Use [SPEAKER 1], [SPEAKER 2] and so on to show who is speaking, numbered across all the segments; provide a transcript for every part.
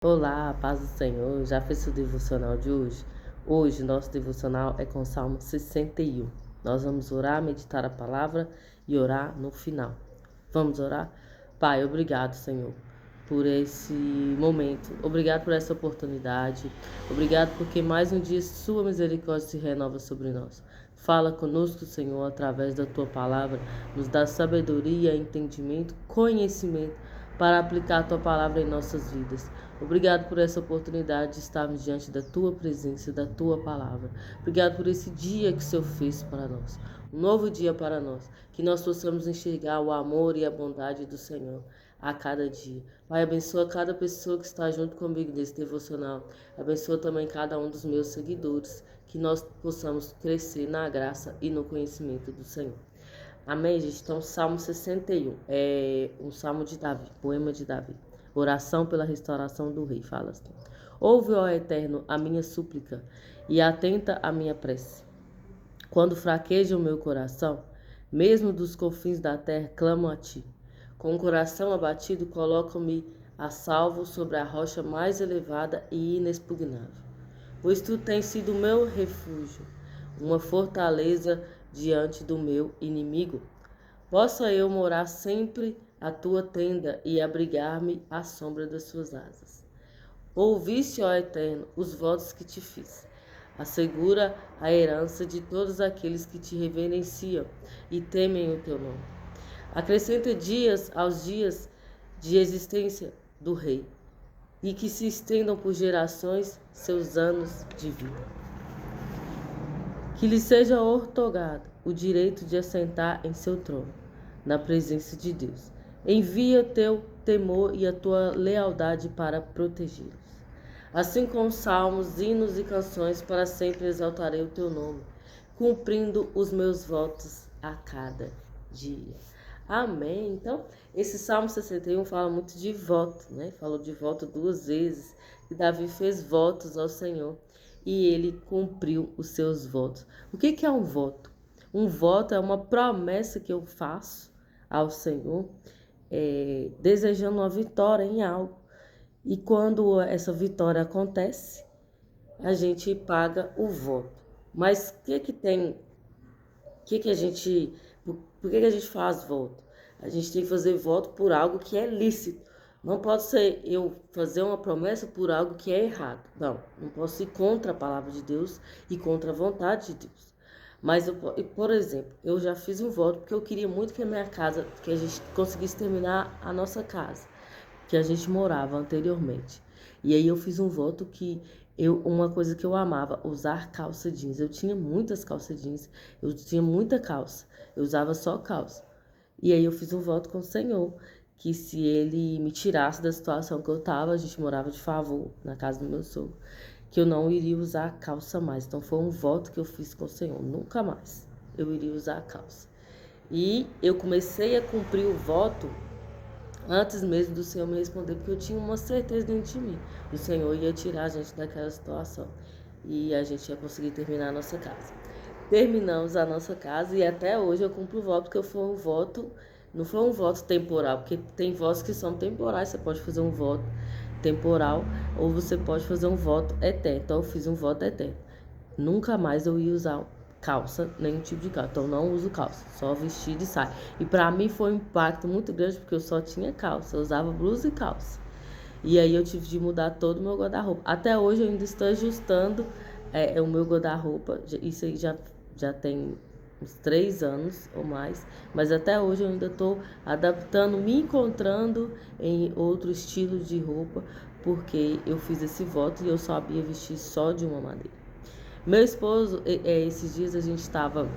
[SPEAKER 1] Olá, paz do Senhor. Já fez o devocional de hoje? Hoje, nosso devocional é com o Salmo 61. Nós vamos orar, meditar a palavra e orar no final. Vamos orar? Pai, obrigado, Senhor, por esse momento. Obrigado por essa oportunidade. Obrigado porque mais um dia sua misericórdia se renova sobre nós. Fala conosco, Senhor, através da tua palavra. Nos dá sabedoria, entendimento, conhecimento para aplicar a tua palavra em nossas vidas. Obrigado por essa oportunidade de estarmos diante da tua presença, da tua palavra. Obrigado por esse dia que o Senhor fez para nós. Um novo dia para nós. Que nós possamos enxergar o amor e a bondade do Senhor a cada dia. Pai, abençoa cada pessoa que está junto comigo nesse devocional. Abençoa também cada um dos meus seguidores. Que nós possamos crescer na graça e no conhecimento do Senhor. Amém, gente? Então, Salmo 61 é um salmo de Davi, poema de Davi. Oração pela restauração do rei, fala assim. Ouve, ó Eterno, a minha súplica e atenta à minha prece. Quando fraqueja o meu coração, mesmo dos confins da terra, clamo a ti. Com o coração abatido, coloco-me a salvo sobre a rocha mais elevada e inexpugnável. Pois tu tens sido meu refúgio, uma fortaleza diante do meu inimigo. Possa eu morar sempre à tua tenda e abrigar-me à sombra das suas asas. Ouviste, ó Eterno, os votos que te fiz. Assegura a herança de todos aqueles que te reverenciam e temem o teu nome. Acrescenta dias aos dias de existência do rei, e que se estendam por gerações seus anos de vida. Que lhe seja outorgado o direito de assentar em seu trono, na presença de Deus. Envia teu temor e a tua lealdade para protegê-los. Assim como salmos, hinos e canções, para sempre exaltarei o teu nome, cumprindo os meus votos a cada dia. Amém. Então, esse Salmo 61 fala muito de voto, né? Falou de voto duas vezes, e Davi fez votos ao Senhor e ele cumpriu os seus votos. O que é um voto? Um voto é uma promessa que eu faço ao Senhor, desejando uma vitória em algo. E quando essa vitória acontece, a gente paga o voto. Mas o que tem? Por que a gente faz voto? A gente tem que fazer voto por algo que é lícito. Não pode ser eu fazer uma promessa por algo que é errado. Não posso ir contra a palavra de Deus e contra a vontade de Deus. Mas, por exemplo, eu já fiz um voto porque eu queria muito que a minha casa, que a gente conseguisse terminar a nossa casa, que a gente morava anteriormente. E aí eu fiz um voto que uma coisa que eu amava, usar calça jeans. Eu tinha muitas calças jeans, eu tinha muita calça, eu usava só calça. E aí eu fiz um voto com o Senhor, que se ele me tirasse da situação que eu estava, a gente morava de favor na casa do meu sogro, que eu não iria usar calça mais. Então foi um voto que eu fiz com o Senhor, nunca mais eu iria usar calça. E eu comecei a cumprir o voto antes mesmo do Senhor me responder, porque eu tinha uma certeza dentro de mim. O Senhor ia tirar a gente daquela situação e a gente ia conseguir terminar a nossa casa. Terminamos a nossa casa e até hoje eu cumpro o voto, porque foi um voto, não foi um voto temporal, porque tem votos que são temporais, você pode fazer um voto temporal ou você pode fazer um voto eterno. Então eu fiz um voto eterno. Nunca mais eu ia usar calça, nenhum tipo de calça. Então não uso calça, só vestido e saia. E para mim foi um impacto muito grande, porque eu só tinha calça, eu usava blusa e calça. E aí eu tive de mudar todo o meu guarda-roupa. Até hoje eu ainda estou ajustando o meu guarda-roupa. Isso aí já tem uns 3 anos ou mais. Mas até hoje eu ainda estou adaptando, me encontrando em outro estilo de roupa, porque eu fiz esse voto e eu sabia vestir só de uma maneira. Meu esposo, esses dias a gente estava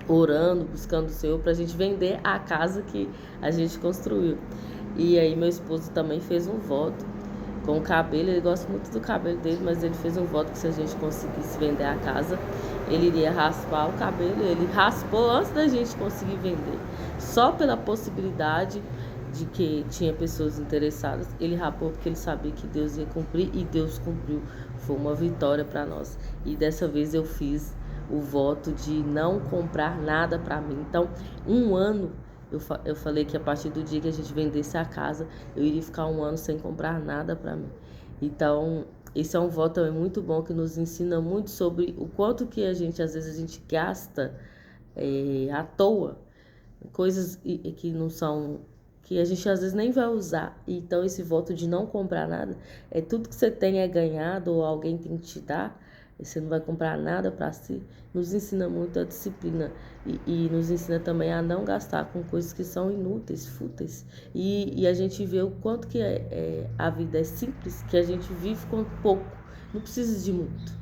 [SPEAKER 1] orando, buscando o Senhor para a gente vender a casa que a gente construiu. E aí meu esposo também fez um voto com o cabelo, ele gosta muito do cabelo dele, mas ele fez um voto que se a gente conseguisse vender a casa, ele iria raspar o cabelo. Ele raspou antes da gente conseguir vender, só pela possibilidade de que tinha pessoas interessadas. Ele rapou porque ele sabia que Deus ia cumprir, e Deus cumpriu. Foi uma vitória para nós. E dessa vez eu fiz o voto de não comprar nada para mim. Então, um ano Eu falei que a partir do dia que a gente vendesse a casa, eu iria ficar 1 ano sem comprar nada para mim. Então, esse é um voto também muito bom que nos ensina muito sobre o quanto que às vezes a gente gasta à toa, coisas que não são, que a gente às vezes nem vai usar. Então, esse voto de não comprar nada, tudo que você tem é ganhado ou alguém tem que te dar, você não vai comprar nada para si, nos ensina muito a disciplina e nos ensina também a não gastar com coisas que são inúteis, fúteis. E a gente vê o quanto que a vida é simples, que a gente vive com pouco, não precisa de muito.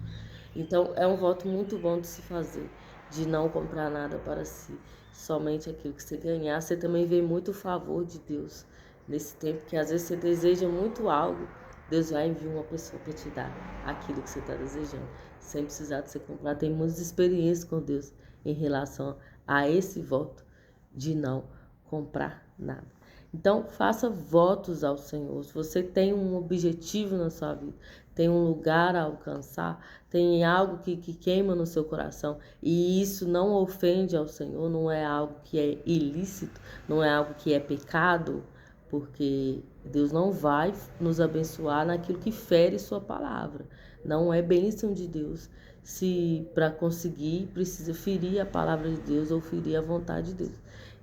[SPEAKER 1] Então, é um voto muito bom de se fazer, de não comprar nada para si, somente aquilo que você ganhar. Você também vê muito o favor de Deus nesse tempo, que às vezes você deseja muito algo, Deus vai enviar uma pessoa para te dar aquilo que você está desejando, sem precisar de você comprar. Tem muitas experiências com Deus em relação a esse voto de não comprar nada. Então, faça votos ao Senhor. Se você tem um objetivo na sua vida, tem um lugar a alcançar, tem algo que queima no seu coração e isso não ofende ao Senhor, não é algo que é ilícito, não é algo que é pecado, porque Deus não vai nos abençoar naquilo que fere sua palavra. Não é bênção de Deus se para conseguir precisa ferir a palavra de Deus ou ferir a vontade de Deus.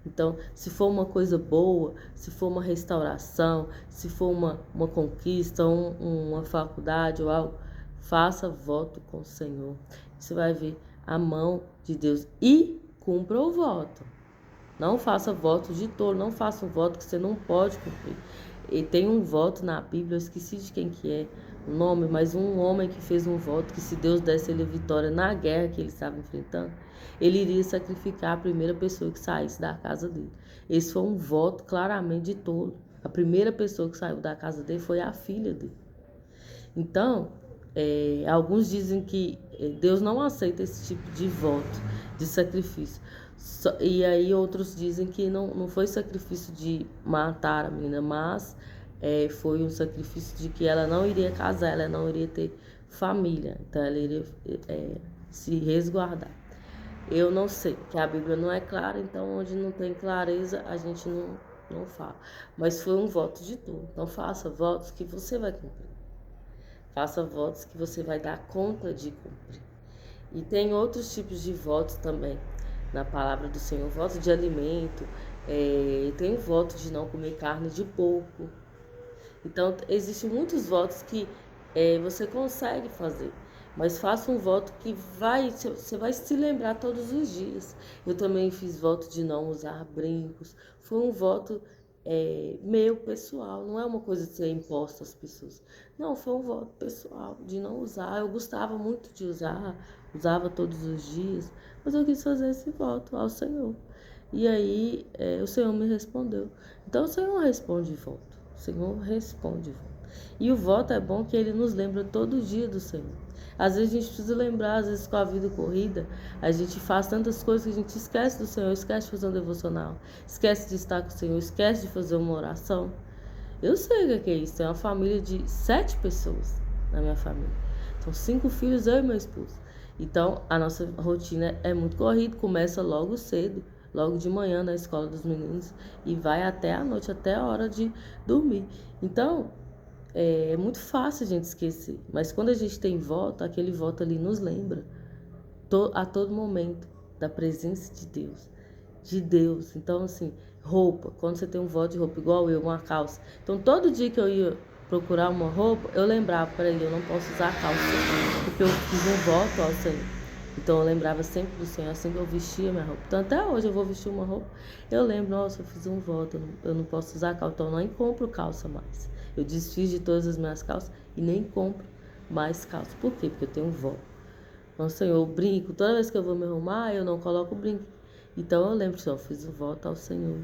[SPEAKER 1] Então, se for uma coisa boa, se for uma restauração, se for uma conquista, uma faculdade ou algo, faça voto com o Senhor. Você vai ver a mão de Deus e cumpra o voto. Não faça voto de tolo, não faça um voto que você não pode cumprir. E tem um voto na Bíblia, eu esqueci de quem que é o nome, mas um homem que fez um voto que se Deus desse ele vitória na guerra que ele estava enfrentando, ele iria sacrificar a primeira pessoa que saísse da casa dele. Esse foi um voto claramente de tolo. A primeira pessoa que saiu da casa dele foi a filha dele. Então, alguns dizem que Deus não aceita esse tipo de voto, de sacrifício. E aí outros dizem que não foi sacrifício de matar a menina, mas foi um sacrifício de que ela não iria casar, ela não iria ter família. Então ela iria se resguardar. Eu não sei, que a Bíblia não é clara, então onde não tem clareza a gente não fala. Mas foi um voto de tudo. Então faça votos que você vai cumprir. Faça votos que você vai dar conta de cumprir. E tem outros tipos de votos também na palavra do Senhor. Voto de alimento, tem o voto de não comer carne de porco. Então, existem muitos votos que você consegue fazer. Mas faça um voto que você vai se lembrar todos os dias. Eu também fiz voto de não usar brincos. Foi um voto meu pessoal, não é uma coisa de ser imposta às pessoas. Não, foi um voto pessoal de não usar. Eu gostava muito de usar, usava todos os dias, mas eu quis fazer esse voto ao Senhor. E aí o Senhor me respondeu. Então o Senhor responde voto. O Senhor responde voto. E o voto é bom que ele nos lembra todo dia do Senhor. Às vezes a gente precisa lembrar, às vezes com a vida corrida, a gente faz tantas coisas que a gente esquece do Senhor, esquece de fazer um devocional, esquece de estar com o Senhor, esquece de fazer uma oração. Eu sei o que é isso, tem uma família de 7 pessoas na minha família. São 5 filhos, eu e meu esposo. Então, a nossa rotina é muito corrida, começa logo cedo, logo de manhã na escola dos meninos e vai até a noite, até a hora de dormir. Então, é muito fácil a gente esquecer, mas quando a gente tem voto, aquele voto ali nos lembra a todo momento da presença de Deus, Então, assim, roupa, quando você tem um voto de roupa, igual eu, uma calça. Então, todo dia que eu ia procurar uma roupa, eu lembrava, peraí, eu não posso usar calça, porque eu fiz um voto ao Senhor. Então, eu lembrava sempre do Senhor, assim que eu vestia minha roupa. Então, até hoje eu vou vestir uma roupa, eu lembro, nossa, eu fiz um voto, eu não posso usar calça, então eu nem compro calça mais. Eu desfiz de todas as minhas calças e nem compro mais calça. Por quê? Porque eu tenho um voto. Então, Senhor, eu brinco. Toda vez que eu vou me arrumar, eu não coloco brinco. Então, eu lembro, Senhor, eu fiz um voto ao Senhor.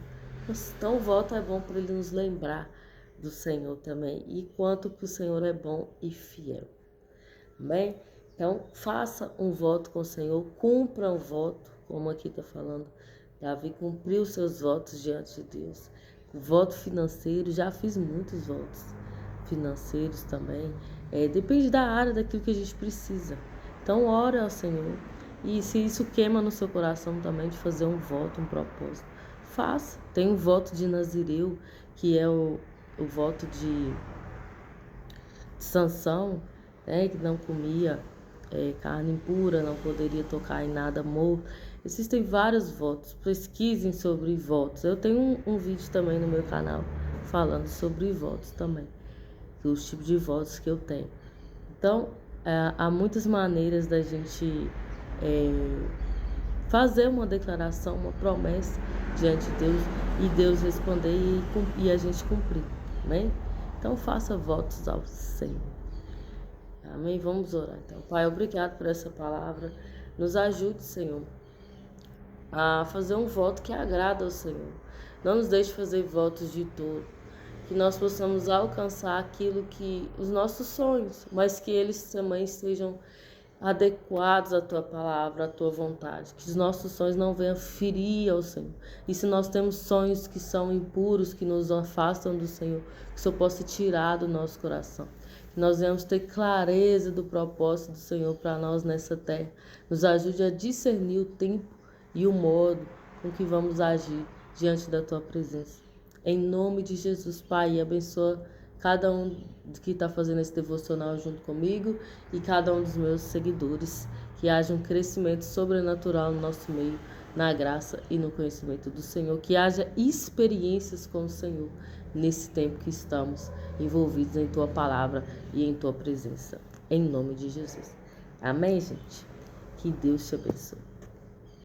[SPEAKER 1] Então, o voto é bom para ele nos lembrar do Senhor também. E quanto que o Senhor é bom e fiel. Amém? Então, faça um voto com o Senhor. Cumpra um voto, como aqui está falando. Davi cumpriu seus votos diante de Deus. O voto financeiro, já fiz muitos votos financeiros também. Depende da área, daquilo que a gente precisa. Então, ore ao Senhor. E se isso queima no seu coração também de fazer um voto, um propósito, faça. Tem o voto de Nazireu, que é o voto de Sansão, né, que não comia carne impura, não poderia tocar em nada morto. Existem vários votos, pesquisem sobre votos. Eu tenho um vídeo também no meu canal falando sobre votos também, os tipos de votos que eu tenho. Então, há muitas maneiras da gente fazer uma declaração, uma promessa diante de Deus e Deus responder e a gente cumprir, amém? Então, faça votos ao Senhor. Amém? Vamos orar. Então, Pai, obrigado por essa palavra. Nos ajude, Senhor, a fazer um voto que agrada ao Senhor. Não nos deixe fazer votos de todo. Que nós possamos alcançar aquilo que os nossos sonhos, mas que eles também sejam adequados à tua palavra, à tua vontade. Que os nossos sonhos não venham ferir ao Senhor. E se nós temos sonhos que são impuros, que nos afastam do Senhor, que o Senhor possa tirar do nosso coração. Que nós venhamos ter clareza do propósito do Senhor para nós nessa terra. Nos ajude a discernir o tempo e o modo com que vamos agir diante da tua presença. Em nome de Jesus, Pai, abençoa cada um que está fazendo esse devocional junto comigo e cada um dos meus seguidores. Que haja um crescimento sobrenatural no nosso meio, na graça e no conhecimento do Senhor. Que haja experiências com o Senhor nesse tempo que estamos envolvidos em Tua palavra e em Tua presença. Em nome de Jesus. Amém, gente? Que Deus te abençoe.